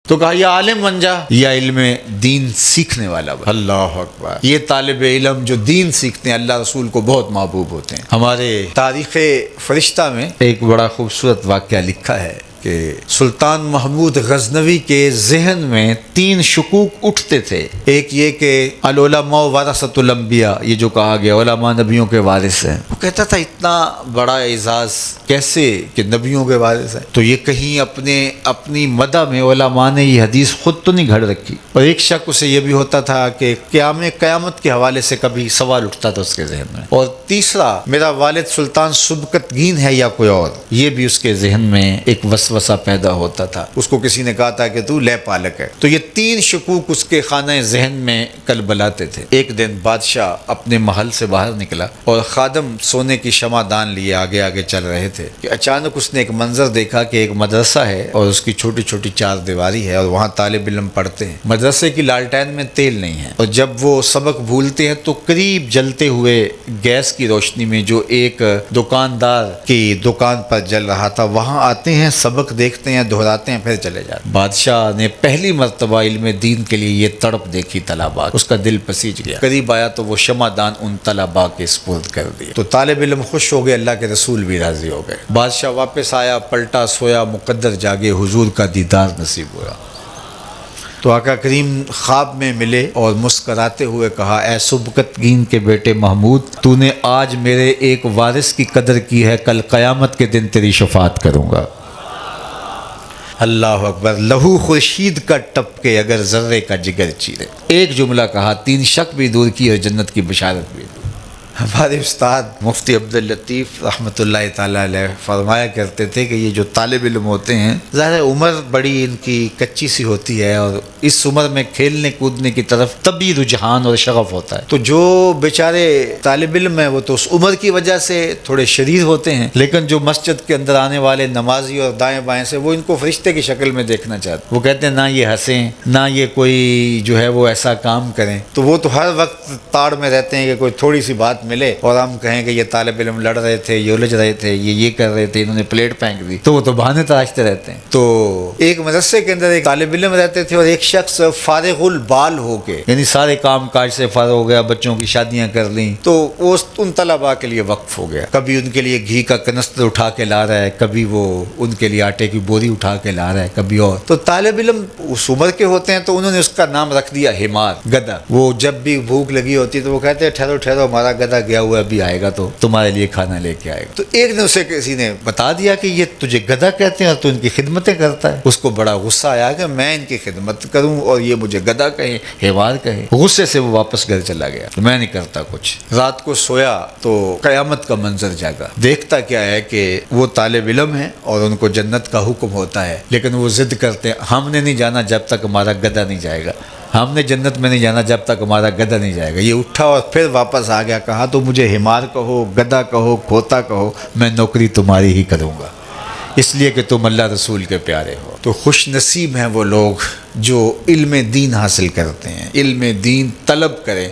تو کہا یہ عالم بن جا یا علم دین سیکھنے والا بن۔ اللہ اکبر، یہ طالب علم جو دین سیکھتے ہیں اللہ رسول کو بہت محبوب ہوتے ہیں۔ ہمارے تاریخ فرشتہ میں ایک بڑا خوبصورت واقعہ لکھا ہے کہ سلطان محمود غزنوی کے ذہن میں 3 شکوک اٹھتے تھے۔ ایک یہ کہ العلماء ورثۃ الانبیاء، یہ جو کہا گیا علماء نبیوں کے وارث ہیں، وہ کہتا تھا اتنا بڑا اعزاز کیسے کہ نبیوں کے وارث ہیں؟ تو یہ کہیں اپنی مدح میں علماء نے یہ حدیث خود تو نہیں گھڑ رکھی۔ اور ایک شک اسے یہ بھی ہوتا تھا کہ قیامت کے حوالے سے کبھی سوال اٹھتا تھا اس کے ذہن میں۔ اور تیسرا، میرا والد سلطان سبکتگین ہے یا کوئی اور، یہ بھی اس کے ذہن میں ایک وسوسہ پیدا ہوتا تھا۔ اس کو کسی نے کہا تھا کہ تو لے پالک ہے۔ تو یہ 3 شکوک اس کے خانہ ذہن میں کلبلاتے تھے۔ ایک دن بادشاہ اپنے محل سے باہر نکلا اور خادم سونے کی شمع دان لیے آگے آگے چل رہے تھے کہ اچانک اس نے ایک منظر دیکھا کہ ایک مدرسہ ہے اور اس کی چھوٹی چھوٹی 4 دیواری ہے اور وہاں طالب علم پڑھتے ہیں۔ مدرسے کی لالٹین میں تیل نہیں ہے اور جب وہ سبق بھولتے ہیں تو قریب جلتے ہوئے گیس کی روشنی میں جو ایک دکاندار کی دکان پر جل رہا تھا وہاں آتے ہیں، سبق دیکھتے ہیں، دہراتے ہیں، پھر چلے جاتے ہیں۔ بادشاہ نے پہلی مرتبہ علم دین کے لیے یہ تڑپ دیکھی طلباء، اس کا دل پسیج گیا۔ قریب آیا تو وہ شمع دان ان طلباء کے سپرد کر دیا۔ تو طالب علم خوش ہو گئے، اللہ کے رسول بھی راضی ہو گئے۔ بادشاہ واپس آیا، پلٹا سویا، مقدر جاگے، حضور کا دیدار نصیب ہوا۔ تو آقا کریم خواب میں ملے اور مسکراتے ہوئے کہا، اے سبکتگین کے بیٹے محمود، تو نے آج میرے ایک وارث کی قدر کی ہے، کل قیامت کے دن تیری شفاعت کروں گا۔ اللہ اکبر، لہو خورشید کا ٹپ کے اگر ذرے کا جگر چیرے۔ ایک جملہ کہا، 3 شک بھی دور کی اور جنت کی بشارت بھی۔ ہمارے استاد مفتی عبداللطیف رحمۃ اللہ تعالیٰ علیہ فرمایا کرتے تھے کہ یہ جو طالب علم ہوتے ہیں، ظاہر عمر بڑی ان کی کچی سی ہوتی ہے اور اس عمر میں کھیلنے کودنے کی طرف طبعی رجحان اور شغف ہوتا ہے۔ تو جو بیچارے طالب علم ہیں وہ تو اس عمر کی وجہ سے تھوڑے شریر ہوتے ہیں، لیکن جو مسجد کے اندر آنے والے نمازی اور دائیں بائیں سے وہ ان کو فرشتے کی شکل میں دیکھنا چاہتے، وہ کہتے ہیں نہ یہ ہنسیں، نہ یہ کوئی جو ہے وہ ایسا کام کریں۔ تو وہ تو ہر وقت تاڑ میں رہتے ہیں کہ کوئی تھوڑی سی بات ملے اور ہم کہیں کہ یہ طالب علم لڑ رہے تھے، یہ الجھ رہے تھے، یہ کر رہے تھے، انہوں نے پلیٹ پھینک دی، تو وہ تو بہانے تراشتے رہتے ہیں۔ تو ایک مدرسے کے اندر ایک طالب علم رہتے تھے اور ایک شخص فارغ البال ہو کے، یعنی سارے کام کاج سے فارغ ہو گیا، بچوں کی شادیاں کر لیں، تو وہ ان طلباء کے لیے وقف ہو گیا۔ کبھی ان کے لیے گھی کا کنستر اٹھا کے لا رہا ہے، کبھی وہ ان کے لیے آٹے کی بوری اٹھا کے لا رہا ہے، کبھی اور۔ تو طالب علم اس عمر کے ہوتے ہیں تو انہوں نے اس کا نام رکھ دیا حمار، گدھا۔ وہ جب بھی بھوک لگی ہوتی تو وہ کہتے ہیں ٹھہرو ٹھہرو، ہمارا گدھا گیا ہوا ابھی آئے گا تو تمہارے لیے کھانا لے کے آئے گا۔ تو ایک دن اسے کسی نے بتا دیا کہ یہ تجھے گدھا کہتے ہیں اور تو ان کی خدمتیں کرتا ہے۔ اس کو بڑا غصہ آیا کہ میں ان کی خدمت کروں اور یہ مجھے گدھا کہے، حمار کہے۔ غصے سے وہ واپس گھر چلا گیا، میں نہیں کرتا کچھ۔ رات کو سویا تو قیامت کا منظر جاگا۔ دیکھتا کیا ہے کہ وہ طالب علم ہیں اور ان کو جنت کا حکم ہوتا ہے، لیکن وہ ضد کرتے ہیں ہم نے نہیں جانا جب تک ہمارا گدھا نہیں جائے گا، ہم نے جنت میں نہیں جانا جب تک ہمارا گدھا نہیں جائے گا۔ یہ اٹھا اور پھر واپس آ گیا، کہا تو مجھے حمار کہو، گدھا کہو، کھوتا کہو، میں نوکری تمہاری ہی کروں گا، اس لیے کہ تم اللہ رسول کے پیارے ہو۔ تو خوش نصیب ہیں وہ لوگ جو علم دین حاصل کرتے ہیں، علم دین طلب کریں۔